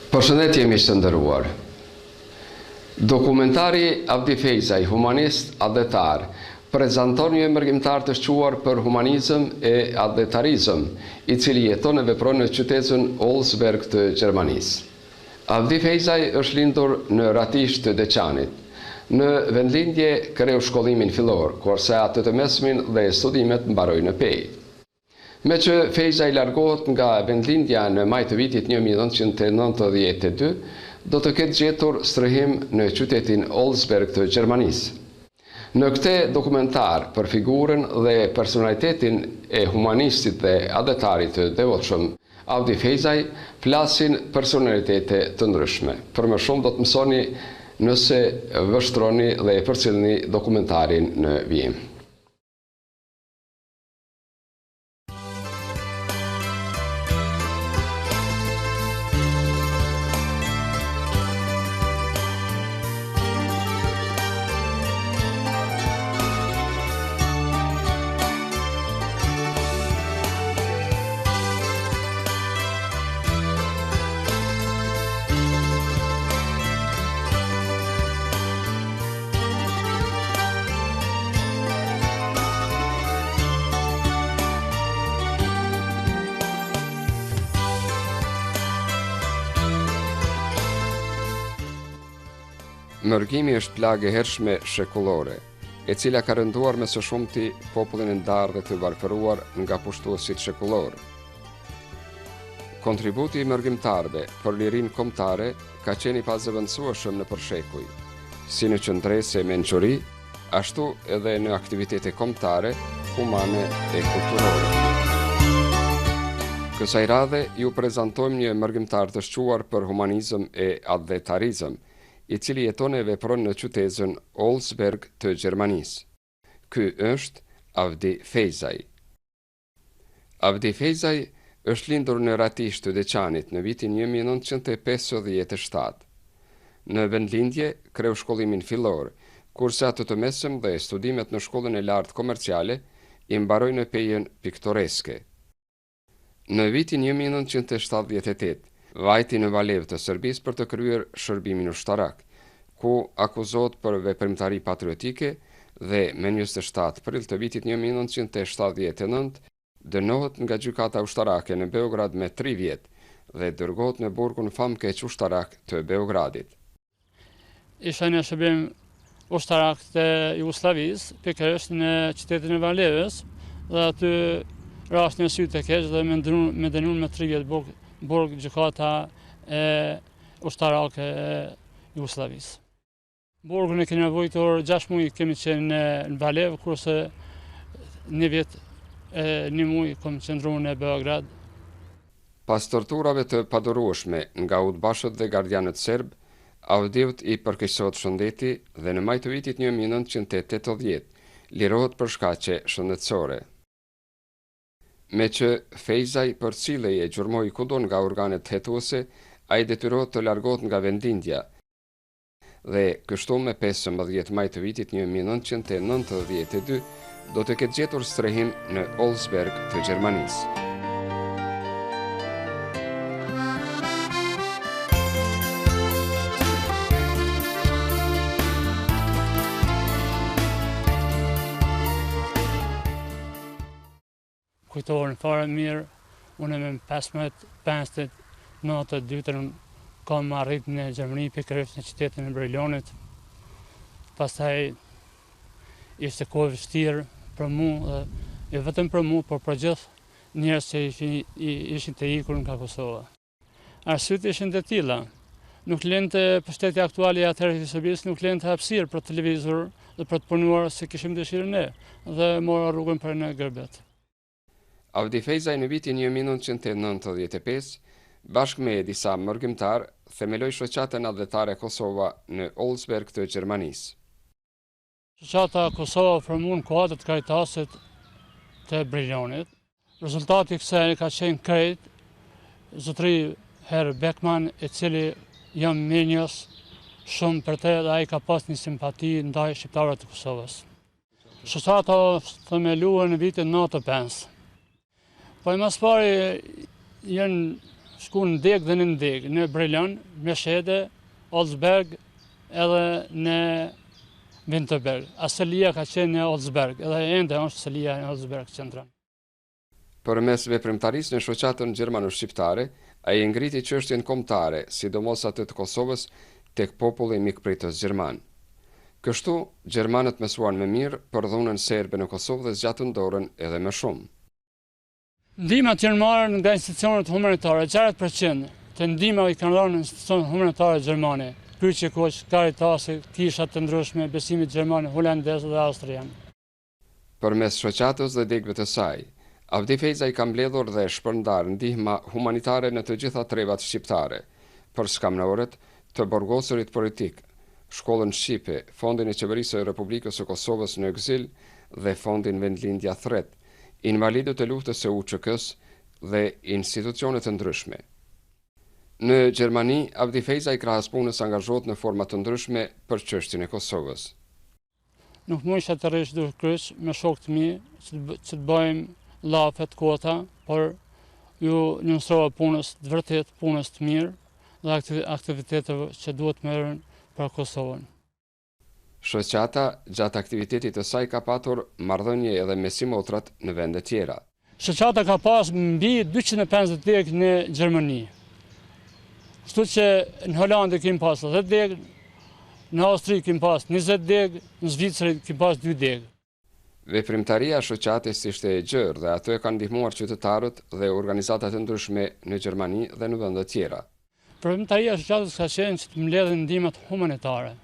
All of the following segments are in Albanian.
Përshëndetje miq të nderuar. Dokumentari Avdi Fejzaj, humanist adhetar, prezanton një emërgjimtar të shquar për humanizëm e adhetarizëm, i cili jeton e vepron në qytetin Olsberg të Gjermanisë. Avdi Fejzaj është lindur në Ratish të Deçanit. Në vendlindje kreu shkollimin fillor, kurse atë të mesmin dhe studimet mbaroi në Pej. Me që Fejzaj largohet nga vendlindja në maj të vitit 1992, do të ketë gjetur strehim në qytetin Olsberg të Gjermanisë. Në këtë dokumentar për figurën dhe personalitetin e humanistit dhe adhetarit të devotshëm Avdi Fejzaj flasin personalitete të ndryshme. Për më shumë do të mësoni nëse vështroni dhe përcjellni dokumentarin në vijim. Mërgimi është plagë e hershme shekullore, e cila ka rënduar me së shumti popullin e ndarë dhe të varfëruar nga pushtuesit shekullor. Kontributi i mërgjimtarëve për lirinë kombëtare ka qenë i pazëvendësueshëm në përshekuj, si në qendrese mençuri, ashtu edhe në aktivitete kombëtare, humane e kulturore. Kësaj radhe ju prezantojmë një mërgjimtar të shquar për humanizëm e adhetarizëm, i cili jeton e vepron në qytetin Olsberg të Gjermanisë. Ky është Avdi Fejzaj. Avdi Fejzaj është lindur në Ratish të Deçanit në vitin 1957. Në vendlindje kreu shkollimin fillor, kurse atë të mesëm dhe studimet në shkollën e lartë komerciale i mbaroi në Pejën piktoreske. Në vitin 1978, vajti në Valev të Serbisë për të kryer shërbimin ushtarak, ku akuzohet për veprimtari patriotike dhe me 27 prill të vitit 1979 dënohet nga gjykata ushtarake në Beograd me 3 vjet dhe dërgohet në burgun famkeq ushtarak të Beogradit. Isha në shërbim ushtarak të Jugosllavisë, pikërisht në qytetin e Valevës, dhe aty rast një sy të keq dhe me dënuar me 3 vjet burg gjykata e ushtarake e Jugosllavisë. Burgun e kemi nevojtur 6 muaj kemi qenë në Valev, kurse 1 vjet e 1 muaj kemi qëndruar në Beograd. Pas torturave të padurueshme nga udhbashët dhe gardianët serb, Avdiut i përkeqësohet shëndeti dhe në maj të vitit 1980 lirohet për shkaqe shëndetësore. Me që Fejzaj përcillej e gjurmoi kudo nga organet hetuese, ai detyrohet të largohet nga vendlindja dhe kështu me 15 maj të vitit 1992 do të ketë gjetur strehim në Olsberg të Gjermanisë. Kujtohen fare mirë, unë me 15 natë dytën kam arrit në Gjermani, pikërisht në qytetin e Brilonit. Pastaj ishte kohë vështirë për mua, dhe jo vetëm për mua, por për gjithë njerëz që ishin të ikur nga Kosova. Arsyet ishin të tilla. Nuk lente pushteti aktual i atëherë të Serbisë, nuk lente hapësirë për televizor dhe për të punuar si kishim dëshirë ne, dhe mora rrugën për në Gërbet. Avdi Fejzaj në vitin 1995, bashkë me disa mërgjimtar, themeloi shoqatën adhetare Kosova në Olsberg të Gjermanisë. Shoqata Kosova formuan kuadër të Karitasit të Brilonit. Rezultati i kësaj ka qenë krejt zotëri Herr Beckman, i cili jam mirënjohës shumë për të, dhe ai ka pas një simpati ndaj shqiptarëve të Kosovës. Shoqata themeluar në vitin 95. Po i mas pari janë shku në deg dhe në ndeg, në Brelon, Meshede, Olsberg edhe në Vinterberg. Aselia ka qenë në Olsberg, edhe ende është selia në Olsberg qendrën. Përmes veprimtarisë në shoqatën gjermano-shqiptare, ai ngriti çështjen kombëtare, sidomos atë të Kosovës, tek populli mikpritës gjerman. Kështu, gjermanët mësuan më mirë për dhunën serbe në Kosovë dhe zgjatën dorën edhe më shumë. Ndihmat që marrën nga institucionet humanitare, 40% të ndihmave i kanë dhënë në institucionet humanitare gjermane, Kryqi Koq, Caritasi, kisha të ndryshme, besimit gjerman, holandez dhe austrian. Përmes shoqatës dhe degëve të saj, Avdi Fejza i ka mbledhur dhe shpërndar ndihma humanitare në të gjitha trevat shqiptare, për skamnorët të burgosurit politik, Shkollën Shqipe, Fondin e Qeverisë së Republikës së Kosovës në ekzil dhe Fondin Vendlindja Thret, invalidët e luftës së UÇK-s dhe institucionet të ndryshme. Në Gjermani, Avdi Fejza i krahas punës angazhohet në forma të ndryshme për çështjen e Kosovës. Nuk mund të rresh dur kryq me shokët mi që të bëjmë llafet kota, por ju njësova punës të vërtet, punës të mirë dhe aktiviteteve që duhet merren për Kosovën. Shoqata gjatë aktivitetit të saj ka patur marrëdhënie edhe me simotrat në vende tjera. Shoqata ka pas mbi 250 degë në Gjermani. Kështu që në Holandë kemi pas 10 degë, në Austri kemi pas 20 degë, në Zvicër kemi pas 2 degë. Veprimtaria e shoqatës ishte e gjerë dhe ato e kanë ndihmuar qytetarët dhe organizatat e ndryshme në Gjermani dhe në vende tjera. Veprimtaria e shoqatës ka qenë që të mbledhin ndihmat humanitare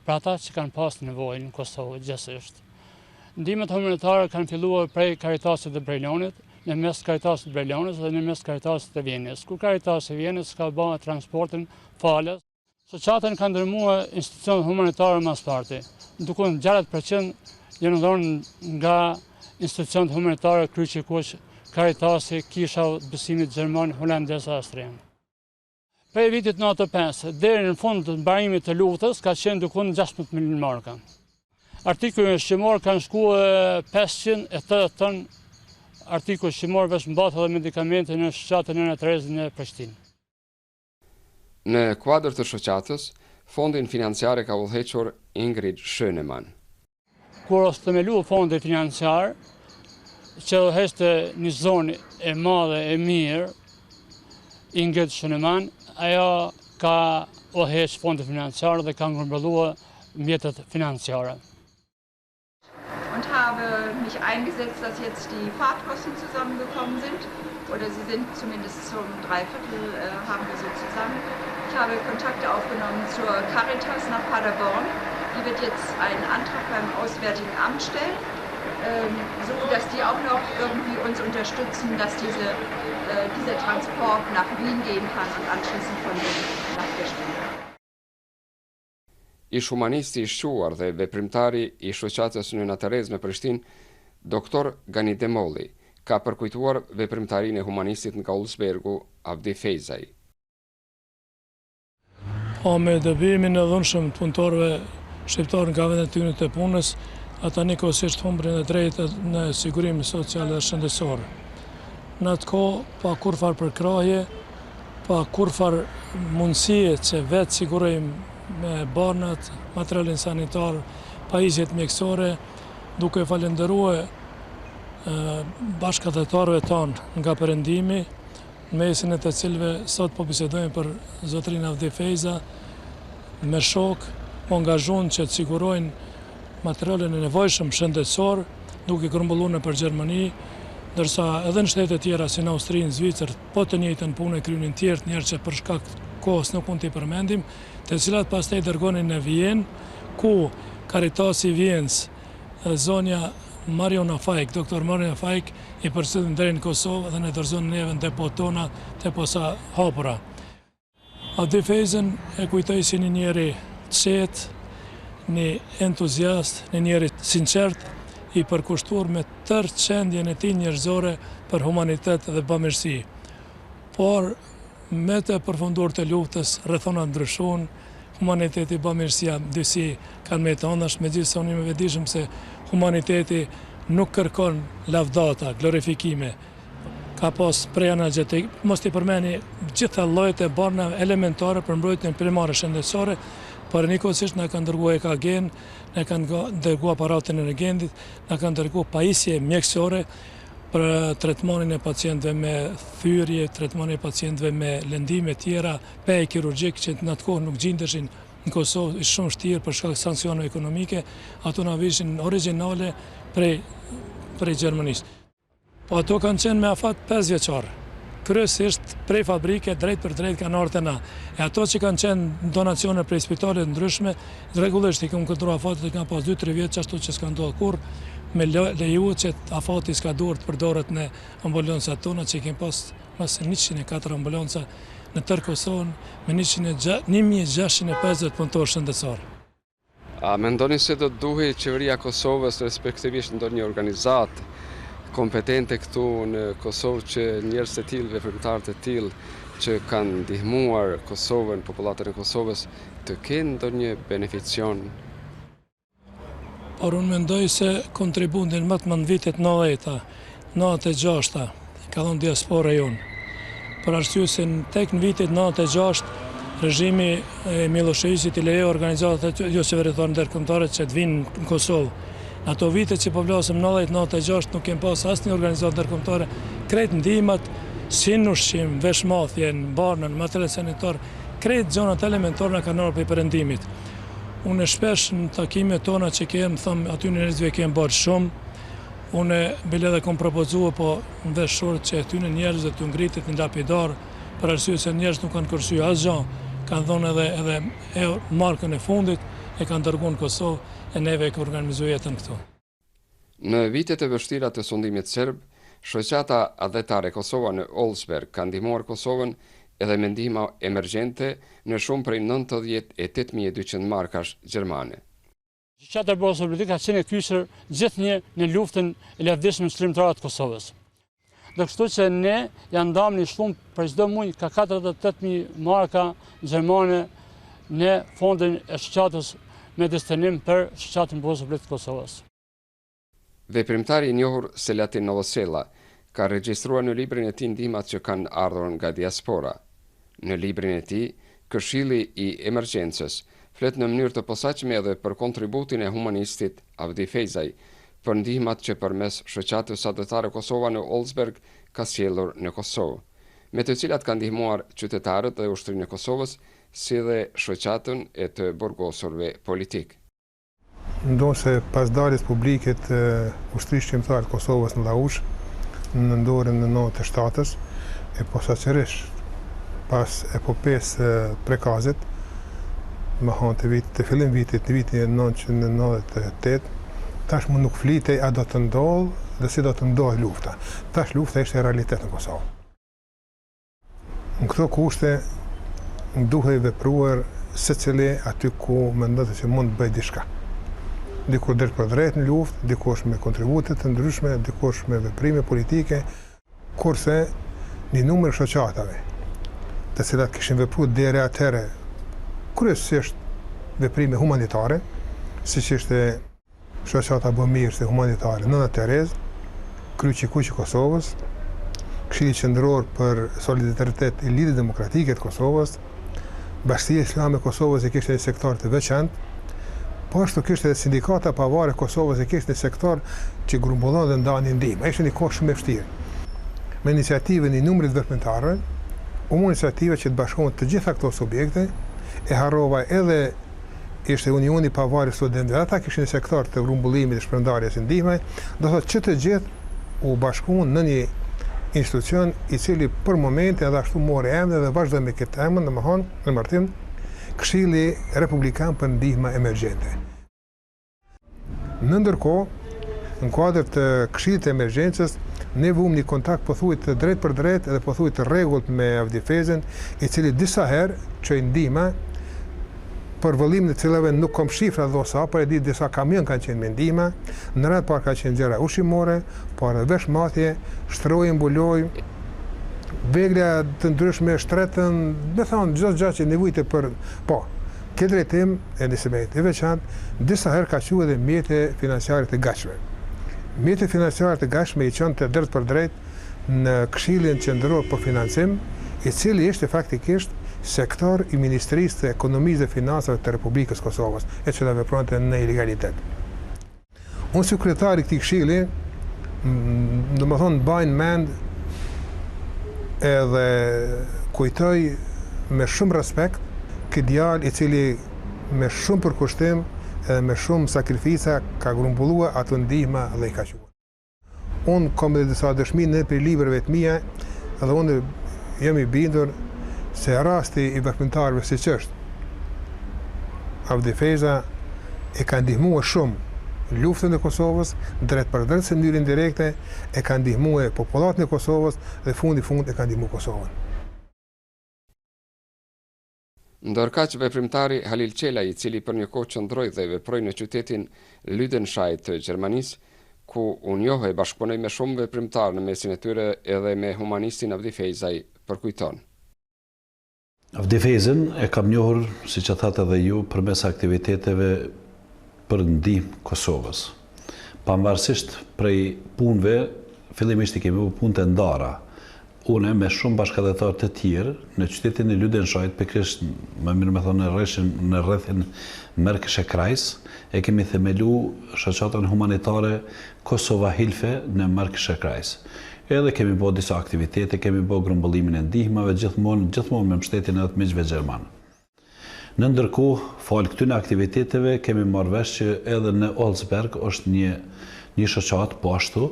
për ata që kanë pas nevojë në Kosovë gjithsesi. Ndihmat humanitare kanë filluar prej Caritasit të Brelonit, në mes Caritasit të Brelonit dhe në mes Caritasit të Vjenës. Kur Caritasi të Vjenës ka bërë transportin falas, shoqatën ka ndërmuar institucionet humanitare mas parti, duke 60% janë dhënë nga institucionet humanitare Kryqi Koq, Caritasi, kisha besimit gjerman, holandez dhe austrian. Prej vitit 95 deri në fund të mbarimit të luftës ka qenë dukun 16 milion marka. Artikuj shqimor kanë shkuar 580 ton artikuj shqimor veç mbathje dhe medikamente në shoqatën e Terezit në Prishtinë. Në kuadër të shoqatës, fondin financiar ka udhëhequr Ingrid Schönemann. Kur është themeluar fondi financiar, që udhëheqte një zonë e madhe e mirë, Ingrid Schönemann, ajo ka udhëheq fondi financiar dhe ka ngërmbëlluar mjetet financiare. Und habe mich eingesetzt, dass jetzt die Fahrtkosten zusammengekommen sind, oder sie sind zumindest zum Dreiviertel haben wir so zusammen. Ich habe Kontakte aufgenommen zur Caritas nach Paderborn. Die wird jetzt einen Antrag beim Auswärtigen Amt stellen, so dass die auch noch irgendwie uns unterstützen, dass dieser Transport nach Wien gehen kann und anschließend von Wien nach Prishtina. Ish humanisti i shquar dhe veprimtari i shoqatës në Terez në Prishtinë, doktor Gani Demolli, ka përkujtuar veprimtarinë e humanistit nga Olsbergu, Avdi Fejzaj. Me dëbimin e dhunshëm të punëtorëve shqiptarë nga vendet tyre të punës, ata nikosisht humbrin e drejtë në sigurim social dhe shëndetësor. Në atë kohë, pa kurfar përkrahje, pa kurfar mundësie që vetë sigurojmë me barnat, materialin sanitar, pajisjet mjekësore, duke falenderuar bashkëdhetarëve tanë nga Perëndimi, në mesin e të cilëve sot po bisedojmë për zotrin Avdi Fejza, me shok, angazhuar që të sigurojnë materialin e nevojshëm shëndetësor, duke grumbulluar për Gjermani, ndërsa edhe në shtete tjera si në Austri, në Zvicër, po të njëjtën punë e kryenin tjerë njerëz që për shkak kohës nuk mund t'i përmendim, të cilat pastaj dërgonin në Vjenë, ku Caritasi Vjenës, zonja Mariona Fajk, doktor Mariona Fajk, i përcjellën deri në Kosovë dhe në dorëzonin neve në depot tona të posa hapura. Avdi Fejzën e kujtoj si një njeri të qetë, një entuziast, një njeri sinqert, i përkushtuar me tërë qendjen e tij njerëzore për humanitet dhe bamirësi. Por me të përfunduar të luftës, rrethona ndryshon, humaniteti, bamirësia, dysi kanë me të anash, megjithëse unë me vedishëm se humaniteti nuk kërkon lavdata, glorifikime. ka pas prej analgetik, mos t'i përmeni gjitha llojet e barna elementare për mbrojtjen primare shëndetësore, por njëkohësisht na kanë dërguar EKG-n, na kanë dërguar aparatin e reagendit, na kanë dërguar pajisje mjekësore për tretmanin e pacientëve me thyrje, tretmanin e pacientëve me lëndime tjera, pe kirurgjik që në atë kohë nuk gjindeshin në Kosovë, ishte shumë vështirë për shkak sanksioneve ekonomike, ato na vishin origjinale prej Gjermanisë. Po ato kanë qenë me afat 5 vjeçar. Kryesisht prej fabrike drejt për drejt kanë ardhur te na. E ato që kanë qenë donacione prej spitale të ndryshme, rregullisht i kanë kontrolluar afatet, kanë pas 2-3 vjet ashtu që s'ka ndodhur kurrë, me leju që afati s'ka duhet të përdoret në ambulancat tona, që i kemi pas mas 104 ambulanca në tërë Kosovën me 1650 punëtorë shëndetësor. A mendoni se do të duhej qeveria e Kosovës, respektivisht ndonjë organizatë kompetente këtu në Kosovë, që njerëz të tillë, veprimtar të tillë që kanë ndihmuar Kosovën, popullatën e Kosovës, të kenë ndonjë beneficion? Por unë mendoj se kontributin më të mënd vitet 90-ta, 96-ta, ka dhënë diaspora jonë. Për arsye se tek në vitet 96, regjimi e Miloševićit i lejoi organizatat jo qeveritare ndërkombëtare që të vinë në Kosovë. Ato vite që po vlasëm 90-96 nuk kemë pas asnjë organizatë ndërkombëtare, krejt ndihmat, si në ushqim, veshmathje, në barnën, material sanitar, krejt zonat elementare na kanë ardhur për perëndimit. Unë shpesh në takimet tona që kemë, thëmë aty në njerëzve kemë bërë shumë, unë bile dhe kom propozuar, po në veshurët që aty në njerëzve të ngritit një lapidar, për arsye se njerëz nuk kanë kërcyer asgjë, kanë dhënë edhe markën e fundit, e kanë dërguar në Kosovë, e neve e organizoj jetën këtu. Në vitet e vështira të sundimit serb, shoqata adhetare Kosova në Olsberg ka ndihmuar Kosovën edhe me ndihma emergjente në shumë prej 98.200 markash gjermane. Shoqata Olsberg ka qenë e kyçur gjithnjë në luftën e lavdishme shërbëtare të Kosovës. Do kështu që ne janë ndamni shumë për çdo muaj ka 48.000 marka gjermane në fondin e shoqatës me destinim për shoqatën Olsberg të Kosovës. Veprimtari i njohur Selatin Novosela ka regjistruar në librin e tij ndihmat që kanë ardhur nga diaspora. Në librin e tij, Këshilli i Emergjencës flet në mënyrë të posaçme edhe për kontributin e humanistit Avdi Fejzaj për ndihmat që përmes shoqatës adhetare Kosova në Olsberg ka sjellur në Kosovë, me të cilat kanë ndihmuar qytetarët dhe ushtrinë e Kosovës, si dhe shoqatën e të burgosurve politik. Ndonë se pas daljes publike të ushtrisë shqiptare të Kosovës në Laush, në dorën në 97-ës, e posaçërisht pas epopes prekazit, më hanë të fillim vitit, në vitin 1998, tash më nuk flitej a do të ndodhë dhe si do të ndodhë lufta. Tash lufta ishte realitet në Kosovë. Në këto kushte, duhej vepruar secili aty ku mendon se mund të bëjë diçka. Dikur drejt për drejt në luftë, dikush me kontribute të ndryshme, dikush me veprime politike, kurse një numër shoqatave, të cilat kishin vepruar deri atëherë kryesisht veprime humanitare, siç ishte shoqata Bomirës humanitare Nëna Terezë, Kryqi i Kuq i Kosovës, Këshilli Qendror për Solidaritet i Lidhjes Demokratike të Kosovës, Bashkia Islame e Kosovës e kishte një sektor të veçantë, po ashtu kishte edhe sindikata pavarë e Kosovës e kishte një sektor që grumbullon dhe ndani ndihmë. Ishte një kohë shumë e vështirë. Me iniciativën e numrit veprimtarëve, u mund iniciativa që të bashkohen të gjitha këto subjekte, e harrova edhe ishte Unioni Pavarë Studentëve, ata kishin një sektor të grumbullimit dhe shpërndarjes së ndihmës, do thotë që të gjithë u bashkuan në një institucion i cili për momente edhe ashtu mori emrin dhe vazhdoi me këtë emër, domethënë në martim Këshilli Republikan për ndihma emergjente. Në ndërkohë, në kuadër të Këshillit të Emergjencës, ne vëmë një kontakt pothuajse të drejt për drejt edhe pothuajse të rregullt me Avdi Fejzën, i cili disa herë çoi ndihma për vëllimin e cilave nuk kam shifra dhosa, por e di disa kamion kanë qenë me ndihma, në radhë par ka qenë gjëra ushqimore, por edhe veshmatje, shtrojë, mbuloj, vegla të ndryshme, shtretën, me thonë çdo gjë që nevojite për, po, këtë drejtim e nisëmejt e veçantë, disa herë ka qenë edhe mjete financiare të gatshme. Mjete financiare të gatshme i çon të drejt për drejt në Këshillin Qendror për Financim, i cili ishte faktikisht sektor i Ministrisë të Ekonomisë dhe Financave të Republikës Kosovës, e cila vepronte në ilegalitet. Unë si kryetari i këtij këshilli, domethënë bajnë mend edhe kujtoj me shumë respekt këtë djalë i cili me shumë përkushtim edhe me shumë sakrifica ka grumbullua atë ndihma dhe i ka quar. Unë kam edhe disa dëshmi në për librave të mia dhe unë jam i bindur se rasti i veprimtarëve siç është Avdi Feza e ka ndihmuar shumë luftën e Kosovës, drejt për drejt se në mënyrë indirekte e ka ndihmuar popullatën e Kosovës dhe fund e ka ndihmuar Kosovën. Ndërkaq veprimtari Halil Qelaj, i cili për një kohë qëndroi dhe veproi në qytetin Lüdenscheid të Gjermanisë, ku u njohej bashkëpunoi me shumë veprimtarë në mesin e tyre edhe me humanistin Avdi Fejzaj, përkujton. Avdi Fejzën e kam njohur, siç e thatë edhe ju, përmes aktiviteteve për ndihmë Kosovës. Pavarësisht prej punëve, fillimisht i kemi punë të ndara. Une me shumë bashkëdhetar të tjerë në qytetin e Lüdenscheid, pikërisht më mirë me thonë në rrethin Märkische Kreis, e kemi themelu shoqatën humanitare Kosova Hilfe në Märkische Kreis. Edhe kemi bërë disa aktivitete, kemi bërë grumbullimin e ndihmave, gjithmonë me mbështetjen e të miqve gjerman. Në ndërkohë, falë këtyre aktiviteteve, kemi marrë vesh që edhe në Olsberg është një shoqatë po ashtu,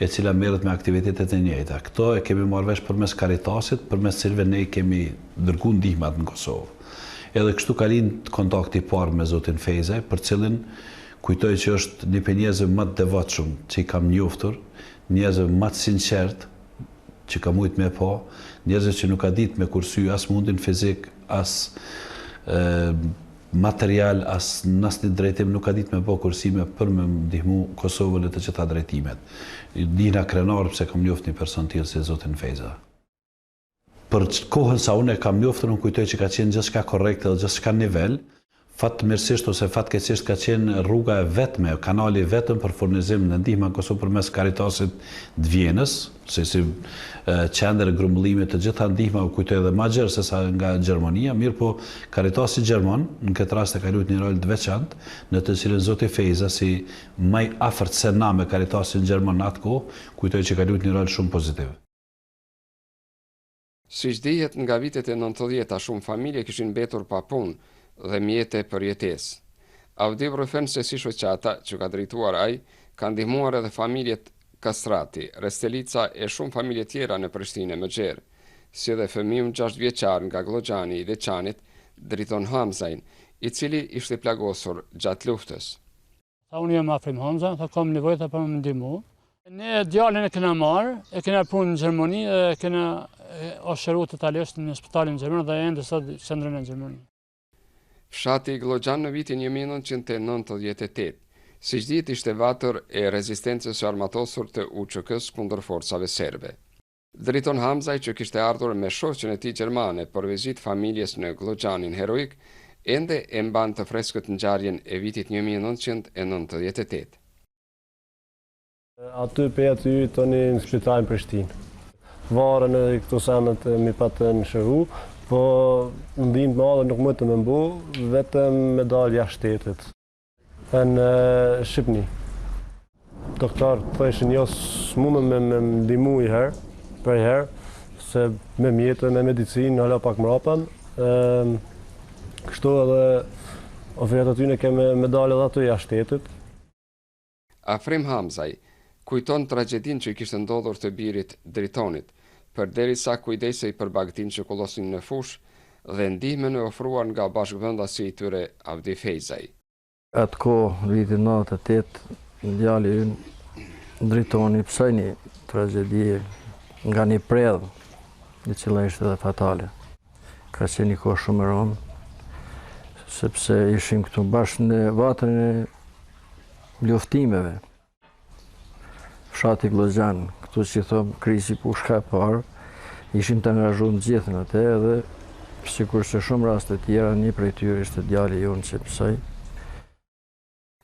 e cila merret me aktivitetet e njëjta. Këto e kemi marrë vesh përmes Caritasit, përmes cilëve ne kemi dërguar ndihmat në Kosovë. Edhe kështu ka lind kontakti i parë me zotin Fejzaj, për cilin kujtoj që është një për njerëzve më të devotshëm që i kam njoftur, njerëzve më të sinqert që kam mujt me pa, njerëzve që nuk ka ditë me kursy as mundin fizik, as material, as nësë një drejtim, nuk ka ditë me po kursime për me ndihmu Kosovën e të qëta drejtimet. Dina krenar pëse kam njoft një person tjilë si zotin Fejza. Për kohën sa unë e kam njoftur, unë kujtoj që ka qenë gjithçka korrekte dhe gjithçka nivel, fatmirësisht ose fatkeqësisht ka qenë rruga e vetme, kanali vetëm për furnizim në ndihmë në Kosovë përmes Caritasit të Vjenës, si qendër e grumbullimit të gjitha ndihma, u kujtoj edhe më gjerë se sa nga Gjermania, mirë po Caritasi Gjerman në këtë rast e ka luajtur një rol të veçantë, në të cilën zoti Fejza si më i afërt se na me Caritasin Gjerman në atë kohë, kujtoj që ka luajtur një rol shumë pozitiv. Siç dihet, nga vitet e 90-ta shumë familje kishin mbetur pa punë dhe mjete për jetesë. Avdi vërfen se si shoqata që ka drejtuar ai, ka ndihmuar edhe familjet Kastrati, Restelica e shumë familje tjera në Prishtinë më gjerë, si edhe fëmiun 6 vjeçar nga Glogxhani i Veçanit, Driton Hamzajn, i cili ishte plagosur gjatë luftës. Unë jam Afrim Hamza, kam nevojë për më ndihmu. Ne djalin e kena marrë, e kena punë në Gjermani dhe kena oshëru totalisht në spitalin Gjerman dhe ende sot qendrën e Gjermani. Fshati Glogxhan në vitin 1998, siç dihet ishte vatër e rezistencës së armatosur të UÇK-s kundër forcave serbe. Driton Hamzaj, që kishte ardhur me shoqen e tij gjermane për vizitë familjes në Glogxhanin heroik, ende e mban të freskët ngjarjen e vitit 1998. Aty për aty tani në shpitarin Prishtinë. Varën e këto sanët mi patë në shëru, po ndihmë të madhe nuk më të më mbu, vetëm me dalë jashtë shtetit. Në Shqipni. Doktor të thëshin jo s'mu me ndihmu i herë, për i herë, se me mjetë, me medicinë, hala pak mrapen. Kështu edhe oferet aty në keme me dalë edhe aty jashtë shtetit. Afrim Hamzaj kujton tragedin që i kishte ndodhur të birit Dritonit, përderisa kujdesej për bagtin që kullosin në fush dhe ndihmën e ofruar nga bashkëvendasi i tyre Avdi Fejzaj. Atë kohë, vitin 98, djali ynë Dritoni pësoj një tragedi nga një predhë, i cila ishte dhe fatale. Ka qenë një kohë shumë e rëndë, sepse ishim këtu bashkë në vatën e luftimeve. Fshati Glogxhan, këtu që thëmë krisi pushka parë, ishim të angazhuar në gjithë në te edhe sikur se shumë raste tjera, një prej tyre ishte djali jonë që pësoj.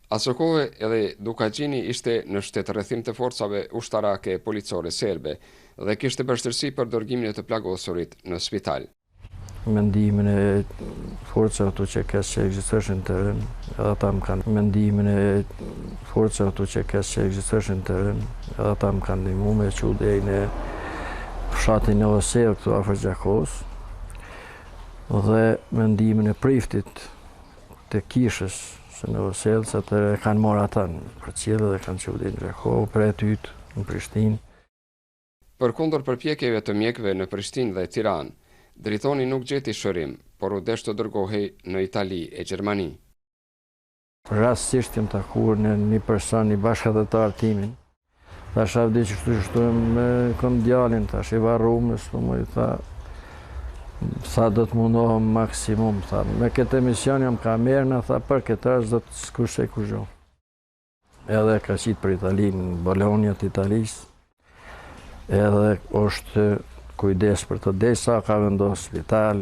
Asë kohë edhe Dukagjini ishte në shtetërrethim të forcave ushtarake policore serbe dhe kishte vështirësi për dërgimin e të plagosurit në spital. Mendimin e forcave autoqeqes që ekzistojnë në teren, edhe ata më kanë mendimin e forcave autoqeqes që ekzistojnë në teren, edhe ata më kanë ndihmuar me çu deri në fshatin e Osel këtu afër Gjakos, dhe mendimin e priftit të kishës së në Osel, se të kanë marrë ata në Përcjellë dhe kanë çu deri në Gjakov, për atyt në Prishtinë. Përkundër përpjekjeve të mjekëve në Prishtinë dhe Tiranë, Dritoni nuk gjeti shërim, por u desh të dërgohej në Itali e Gjermani. Rastësisht jam takuar në një person, një bashkëdhetar timin. Thash avdi që kështu me kom djalin, thash i varrumës, po më i tha, sa do të mundohem maksimum, tha, me këtë emision jam kamerën, tha, për këtë rast do të skushej kurrë. Edhe ka qitë për Italinë, në Bologna të Italisë, edhe është kujdes për të desa, ka vendosë spital.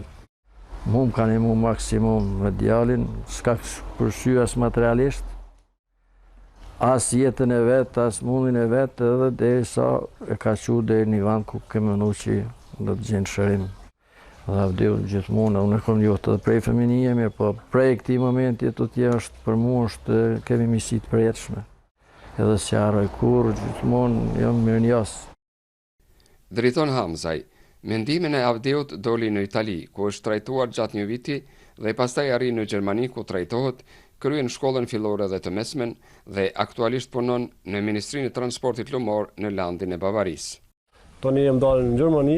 Mu më kanë imu maksimum me djalin, s'ka përshy as materialisht, as jetën e vetë, as mundin e vetë, edhe desa e ka qu dhe një vend ku ke mënu që do të gjenë shërim. Dhe avdiu gjithmonë, unë e kom jotë edhe prej feminie, mirë, po prej këti momenti të tje është për mu është kemi misit përjetshme. Edhe si arroj kur, gjithmonë jam mirë njësë. Driton Hamzaj, mendimin e Avdiut doli në Itali, ku është trajtuar gjatë një viti dhe pastaj arri në Gjermani ku trajtohet, kryen shkollën fillore dhe të mesmen dhe aktualisht punon në Ministrinë e Transportit Lumor në landin e Bavarisë. Tani jem dalë në Gjermani,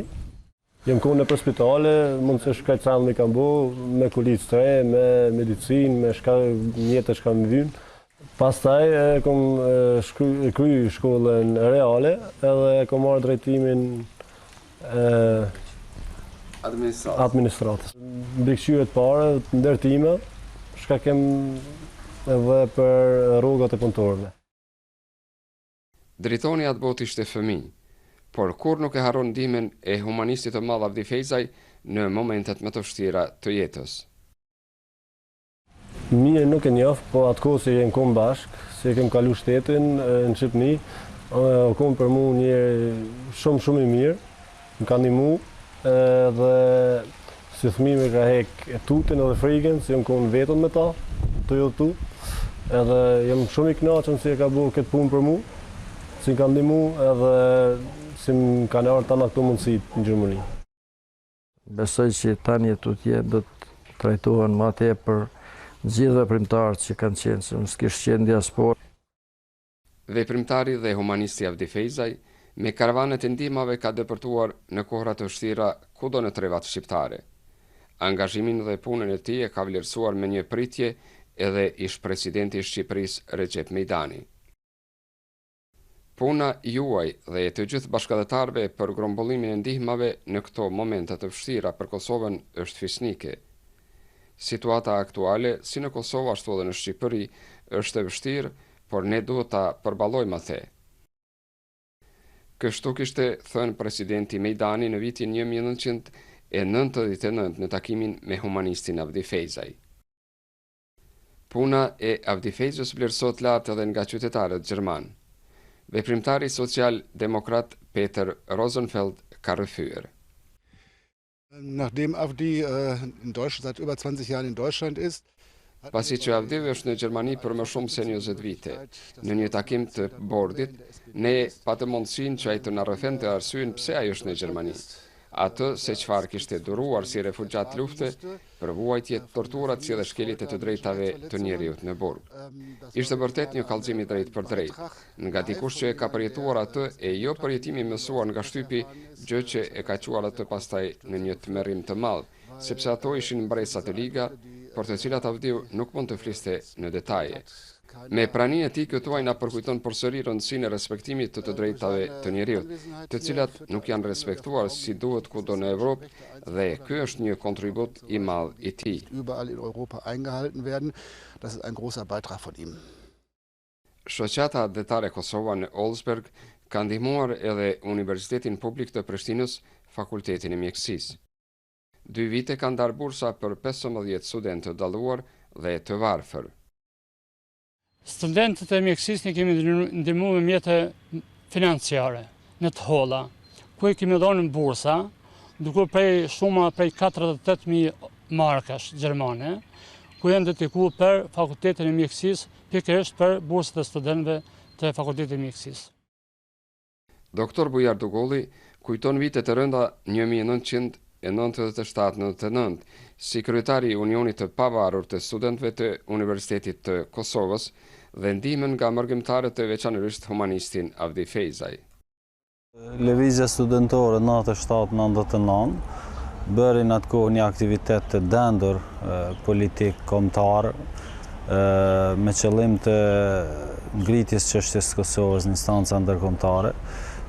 jem kohë në për spitale, mund të shkaj të me kam bo, me kulicë të re, me medicinë, me mjetët shka më vynë. Pastaj kom kry shkollën reale edhe kom marrë drejtimin administratës. Mbikëqyret pare, ndërtime, shka kem edhe për rrugat e punëtorëve. Dritoni atë botë ishte fëmijë, por kur nuk e harron ndihmën e humanistit të madh Avdi Fejzaj në momentet më të vështira të jetës. Mirë nuk e njoh, po atë kohë se jem kom bashkë, se kem kalu shtetin në Shqipëni, o kom për mu një shumë i mirë, më ka ndihmu, dhe si fëmijë me ka hek e tutin edhe frikën, se jem kom vetën me ta, të jotu, edhe jem shumë i kënaqur se ka bu këtë punë për mu, si më ka ndihmu edhe si më kanë ardhur tani këto mundësit në Gjermani. Besoj që tani tutje do të trajtohen më tepër gjithë veprimtarët që kanë qenë, se nësë kishë qenë diasporë. Veprimtari dhe humanisti Avdi Fejzaj, me karavanet e ndihmave ka depërtuar në kohra të vështira kudo në trevat shqiptare. Angazhimin dhe punën e tij e ka vlerësuar me një pritje edhe ish presidenti i Shqipërisë Recep Mejdani. Puna juaj dhe e të gjithë bashkëdhetarëve për grumbullimin e ndihmave në këto momente të vështira për Kosovën është fisnike. Situata aktuale, si në Kosovë ashtu edhe në Shqipëri, është e vështirë, por ne duhet ta përballojmë atë. Kështu kishte thënë presidenti Mejdani në vitin 1999 në takimin me humanistin Avdi Fejzaj. Puna e Avdi Fejzës vlerësohet lart edhe nga qytetarët gjerman. Veprimtari social-demokrat Peter Rosenfeld ka rrëfyer. Nachdem Avdi in Deutschland seit über 20 Jahren in Deutschland ist, pasi që Avdi është në Gjermani për më shumë se 20 vite, në një takim të bordit, ne patë mundësinë që ai të na rrëfente arsyeën pse ai është në Gjermani. Atë se çfarë kishte duruar si refugjat lufte, për vuajtje, torturat si dhe shkeljet e të drejtave të njeriut në burg. Ishte vërtet një kallëzim i drejt për drejt, nga dikush që e ka përjetuar atë e jo përjetimi mësuar nga shtypi, gjë që e ka quar atë pastaj në një tmerrim të madh, sepse ato ishin mbresa të liga, për të cilat Avdiu nuk mund të fliste në detaje. Me praninë e tij këtuaj na përkujton përsëri rëndësinë e respektimit të drejtave të njeriut, të cilat nuk janë respektuar si duhet kudo në Evropë, dhe ky është një kontribut i madh i tij. Überall in Europa eingehalten werden, das ist ein großer Beitrag von ihm. Shoqata Detare Kosova në Olsberg ka ndihmuar edhe Universitetin Publik të Prishtinës, Fakultetin e Mjekësisë. 2 vite kanë darë bursa për 15 studentë të dalluar dhe të varfër. Studentët e mjekësisë ne kemi ndihmuar me mjete financiare në të holla, ku i kemi dhënë bursa, duke prej shuma prej 48.000 markash gjermane, ku janë dedikuar për Fakultetin e Mjekësisë, pikërisht për bursat e studentëve të Fakultetit të Mjekësisë. Doktor Bujar Dugolli kujton vitet e rënda 1997-99 si kryetari i Unionit të Pavarur të Studentëve të Universitetit të Kosovës dhe ndihmën nga mërgjimtarët të veçanërisht humanistin Avdi Fejzaj. Lëvizja studentore 97-99 bëri në atë kohë një aktivitet të dendur politik kombëtar me qëllim të ngritjes çështjes së Kosovës në instanca ndërkombëtare.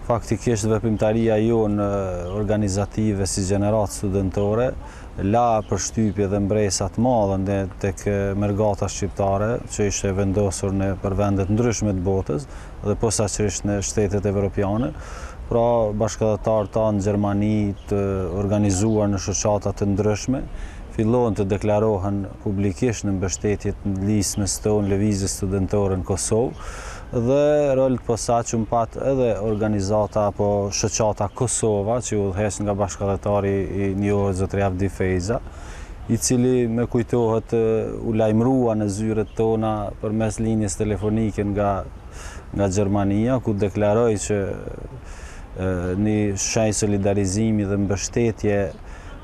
Faktikisht veprimtaria jonë organizative si gjenerat studentore la përshtypje dhe mbresë të madhe tek mergata shqiptare që ishte vendosur për vendet ndryshme të botës dhe posaçërisht në shtetet evropiane. Pra bashkëdhëtarët tanë në Gjermani të organizuar në shoqata të ndryshme fillon të deklarohen publikisht në mbështetje të lismës tonë lëvizjes studentore në Kosovë dhe rol të posaçëm pat edhe organizata apo shoqata Kosova që udhëheq nga bashkëdhëtari i njohur zotri Avdi Fejza, i cili me kujtohet u lajmërua në zyret tona përmes linjes telefonike nga Gjermania, ku deklaroi që një shenjë solidarizimi dhe mbështetje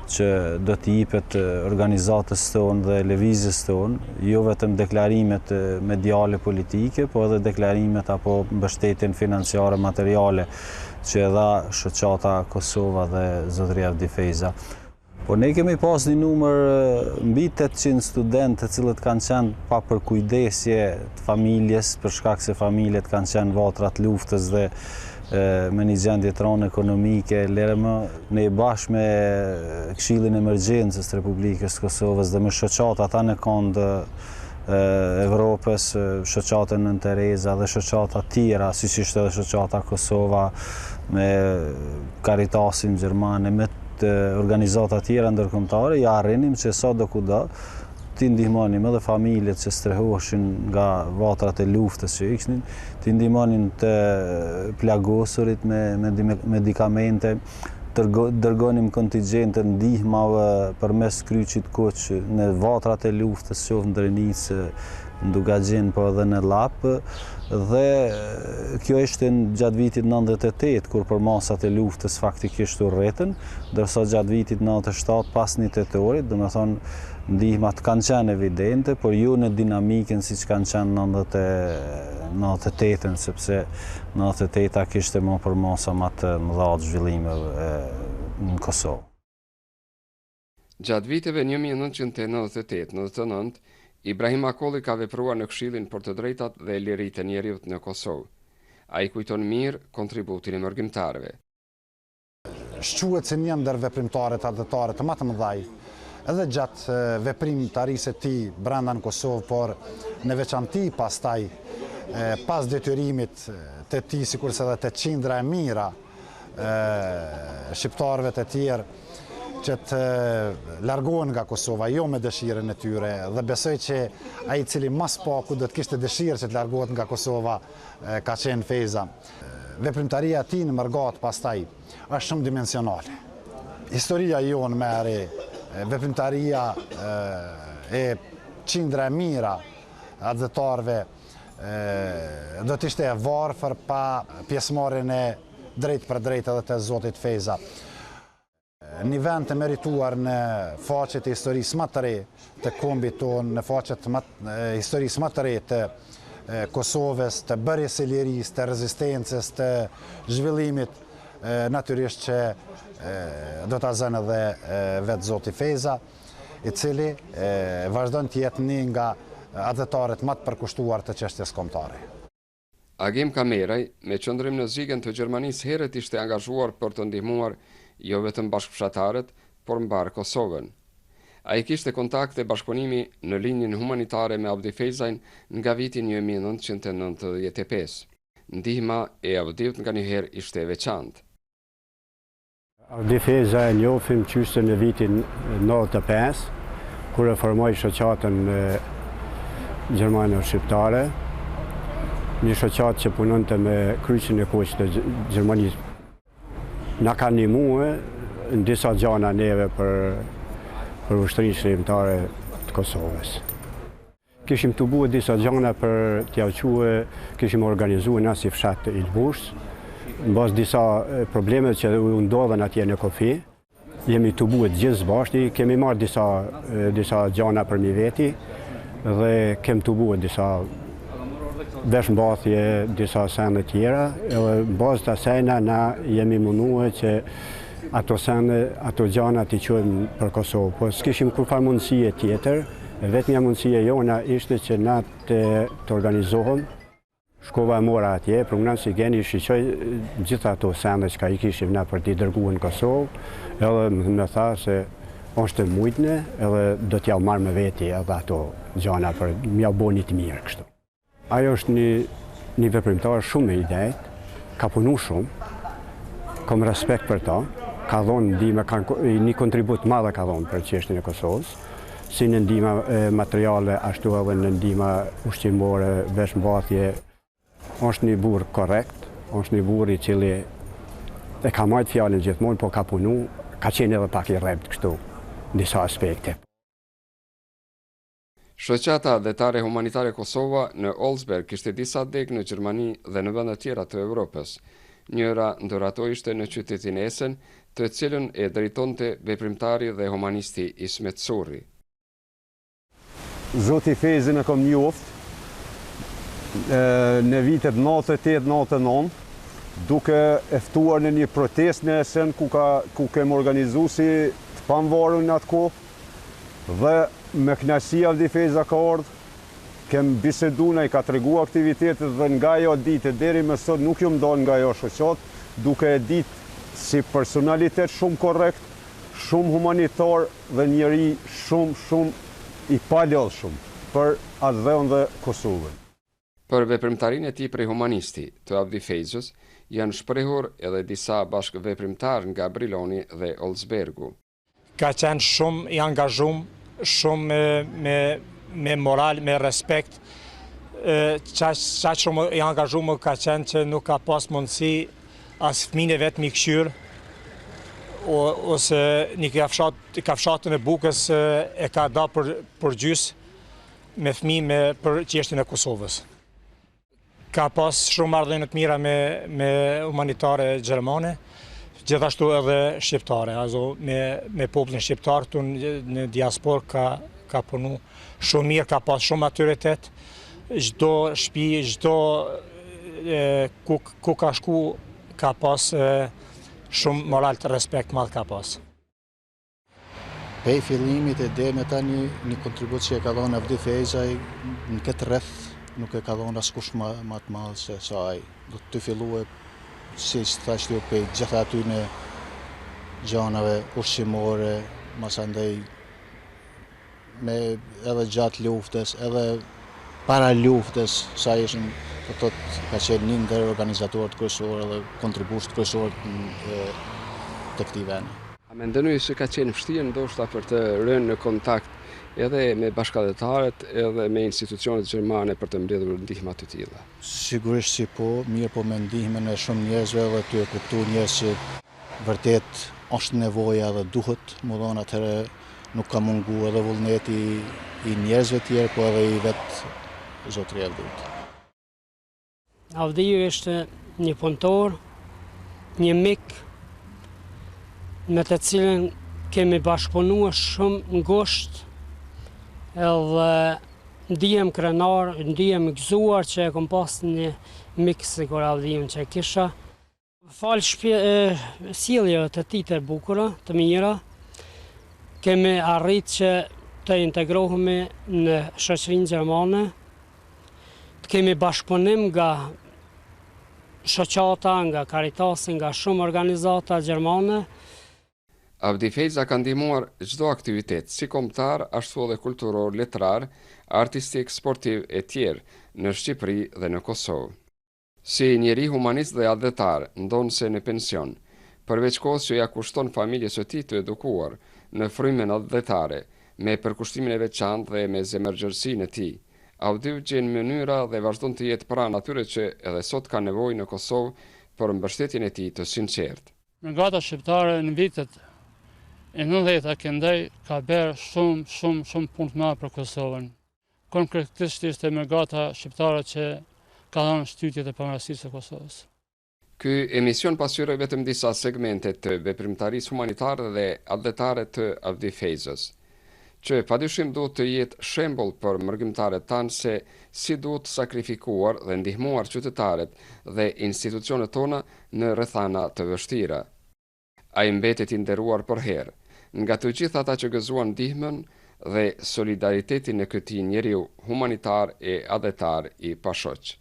që do t'i jepet organizatës tonë dhe lëvizjes tonë, jo vetëm deklarimet mediale politike, po edhe deklarimet apo mbështetjen financiare materiale që e dha shoqata Kosova dhe zotri Avdi Fejza. Po ne kemi pas një numër mbi 800 studentë të cilët kanë qenë pa përkujdesje të familjes, për shkak se familjet kanë qenë vatra të luftës dhe me një gjendje tronë ekonomike, ne bashkë me Këshillin e Emergjencës të Republikës Kosovës dhe me shoqatat anë këndë Evropës, shoqatën Nën Tereza dhe shoqata tjera, siç ishte edhe shoqata Kosova me Caritasin gjermane, me organizata tjera ndërkombëtare, ja arrinim që sa do kudo t'i ndihmonim edhe familjet që strehoheshin nga vatrat e luftës që ishin, t'i ndihmonim të plagosurit me medikamente, dërgonim kontingjente ndihmave përmes kryqit Kuq në vatrat e luftës, qoftë në Drenicë, në Dugagjen, po edhe në Lap, dhe kjo ishte gjatë vitit 98, kur përmasat e luftës faktikisht u rretën, ndërsa gjatë vitit 97 pas një tetorit, dhe me thonë ndihmat kanë qenë evidente, por jo në dinamikën si që kanë qenë 98-ën, sepse 98-a kishte më përmasa më të mëdha të zhvillimeve në Kosovë. Gjatë viteve 1998-99, Ibrahim Akolli ka vepruar në Këshillin për të drejtat dhe liritë e njerëzit në Kosovë. Ai kujton mirë kontributin e mërgjimtarëve. Shquhet se një ndër veprimtarët ardhëtare të më të mëdhaj, edhe gjatë veprimtarisë e tij brenda në Kosovë, por në veçanti pastaj pas detyrimit të tij, sikurse edhe të qindra e mira shqiptarëve të tjerë që të largohen nga Kosova, jo me dëshirën e tyre, dhe besoj që ai i cili mas paku do të kishte dëshirë që të largohet nga Kosova ka qenë Fejza. Veprimtaria e tij në Mërgat pastaj është shumë dimensionale. Historia jonë me re, veprimtaria e qindra e mira ardhëtarëve do të ishte e varfër pa pjesëmarrjen e drejt për drejt edhe të zotit Fejza. Një vend të merituar në faqet e historisë më të re të kombit tonë, në faqet e historisë më të re të Kosovës, të bërjes së lirisë, të rezistencës, të zhvillimit, natyrisht që do ta zënë edhe vetë zoti Fejza, i cili vazhdon të jetë një nga ardhëtarët më të përkushtuar të çështjes kombëtare. Agim Kameraj, me qëndrim në zigën të Gjermanisë, herët ishte angazhuar për të ndihmuar jo vetëm bashkëfshatarët, por mbar Kosovën. Ai kishte kontakte bashkëpunimi në linjën humanitare me Avdi Fejzajn nga viti 1995. Ndihma e Avdiut nganjëherë ishte e veçantë. Avdi Fejza e njohim qyshte në vitin 95, kur e formoi shoqatën gjermane shqiptare, një shoqat që punonte me kryqin e koqë të Gjermanisë. Na ka ndihmue në disa gjana neve për ushtrinë shërbëtare të Kosovës. Kishim të bue disa gjana për t'ja quë, kishim organizuar na si fshat Ilbush, në bazë disa probleme që u ndodhen atje në Kofi. Jemi të bue gjithë bashkë, kemi marrë disa gjana për mi veti dhe kem të bue disa veshmbathje, disa sende tjera. Në bazë të asajna na jemi munduar që ato sende, ato gjana t'i quajmë për Kosovë. Po s'kishim kurfar mundësie tjetër, vetmja mundësia jona ishte që na të organizohem. Shkova e mora atje, prungnan si geni shiqoj gjitha ato sende që ka i kishim na për t'i dërguar në Kosovë, edhe me tha se është mujtne, edhe do t'ja marrë me veti edhe ato gjana për m'ja bo një të mirë kështu. Ajo është një veprimtar shumë me idejt, ka punu shumë, kam respekt për ta, ka dhonë ndihmë, një kontribut madhe ka dhonë për çështjen e Kosovës, si në ndihma materiale, ashtu edhe në ndihma ushqimore, veshmbathje. Është një burr korrekt, është një burr i cili e ka marrë fjalën gjithmonë, po ka punu, ka qenë edhe pak i rrept kështu në disa aspekte. Shoqata adhetare humanitare Kosova në Olsberg kishte disa deg në Gjermani dhe në vende tjera të Evropës. Njëra ndër ato ishte në qytetin Essen, të cilën e drejtonte veprimtari dhe humanisti Ismet Surri. Zoti Fezin e kam njoft në vitet 98-99, duke e ftuar në një protest në Essen ku kem organizu si të pamvarur në atë kohë dhe me kënaqësi Avdi Feza ka ardhur, kem bisedu na i ka tregu aktivitetet dhe nga ajo ditë deri më sot nuk jam dalë nga ajo shoqat, duke e ditë si personalitet shumë korrekt, shumë humanitar dhe njeri shumë i palodhshëm për atë dhënë dhe Kosovën. Për veprimtarinë e tij prej humanisti të Avdi Fejzës janë shprehur edhe disa bashkëveprimtar nga Briloni dhe Olsbergu. Ka qenë shumë i angazhuar, shumë me moral, me respekt. Qaq shumë i angazhuar ka qenë që nuk ka pas mundësi as fëmijën e vet mi këshyr, ose një ka fshatën e Bukës e ka da për gjys me fëmijë për çështjen e Kosovës. Ka pas shumë marrëdhënie të mira me humanitare gjermane, gjithashtu edhe shqiptare, me popullin shqiptar këtu në diaspor ka punu shumë mirë, ka pas shumë autoritet, çdo shtëpi, çdo ku ka shku ka pas shumë moral të respekt madh ka pas. Pej fillimit e deri në tani një kontribut që e ka dhënë Avdi Fejza në këtë rreth nuk e ka dhënë askush më të madh se ai. Do të filluë si thashë ju pej gjitha aty në gjanave ushqimore, masandej me edhe gjatë luftës, edhe para luftës, sa ishin ka qenë një ndër organizatorët kryesorë dhe kontribuesit kryesorë të këtij vendi. A mendoni se ka qenë vështirë ndoshta për të rënë në kontakt edhe me bashkëdhetarët edhe me institucionet gjermane për të mbledhur ndihma të tilla? Sigurisht si po, mirë po me ndihmën e shumë njerëzve dhe ty e kuptu njerëz që vërtet është nevoja dhe duhet, më dhonë atëherë nuk ka mungu edhe vullneti i njerëzve tjerë, po edhe i vetë zotri Avdijut. Avdiju ishte një punëtor, një mik, me të cilën kemi bashkëpunuar shumë ngushtë, edhe ndihem krenar, ndihem gëzuar që e kom pas një mik sikur Avdijun që kisha. Falë sjelljeve të tij të bukura, të mira, kemi arrit që të integrohemi në shoqërinë gjermane, të kemi bashkëpunim nga shoqata, nga Caritasi, nga shumë organizata gjermane. Avdi Fejza ka ndihmuar çdo aktivitet, si kombëtar, ashtu edhe kulturor, letrar, artistik, sportiv e tjerë në Shqipëri dhe në Kosovë. Si njeri humanist dhe adhetar, ndonse në pension, përveç kohës që ja kushton familjes së tij të edukuar në frymën adhetare, me përkushtimin e veçantë dhe me zemërgjërsinë e tij, Avdiu gjen mënyra dhe vazhdon të jetë pranë atyre që edhe sot ka nevojë në Kosovë për mbështetjen e tij të sinqertë. Brigada shqiptare në vitet e 90-ta këndej ka bërë shumë punë të madhe për Kosovën. Konkretisht ishte brigada shqiptare që ka dhënë shtytjet e pavarësisë së Kosovës. Ky emision pasqyroi vetëm disa segmente të veprimtarisë humanitare dhe atletare të Avdi Fejzës, që padyshim duhet të jetë shembull për mërgjimtarët tanë se si duhet sakrifikuar dhe ndihmuar qytetarët dhe institucionet tona në rrethana të vështira. Ai mbetet i nderuar për herë, nga të gjithë ata që gëzuan ndihmën dhe solidaritetin e këtij njeriu humanitar e atletar i pashoq.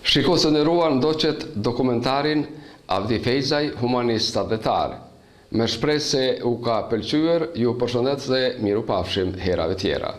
Shikuesë të nderuar, ndoqet dokumentarin Avdi Fejzaj, humanist atletar. Me shpresë se u ka pëlqyer, ju përshëndet dhe miru pafshim herave tjera.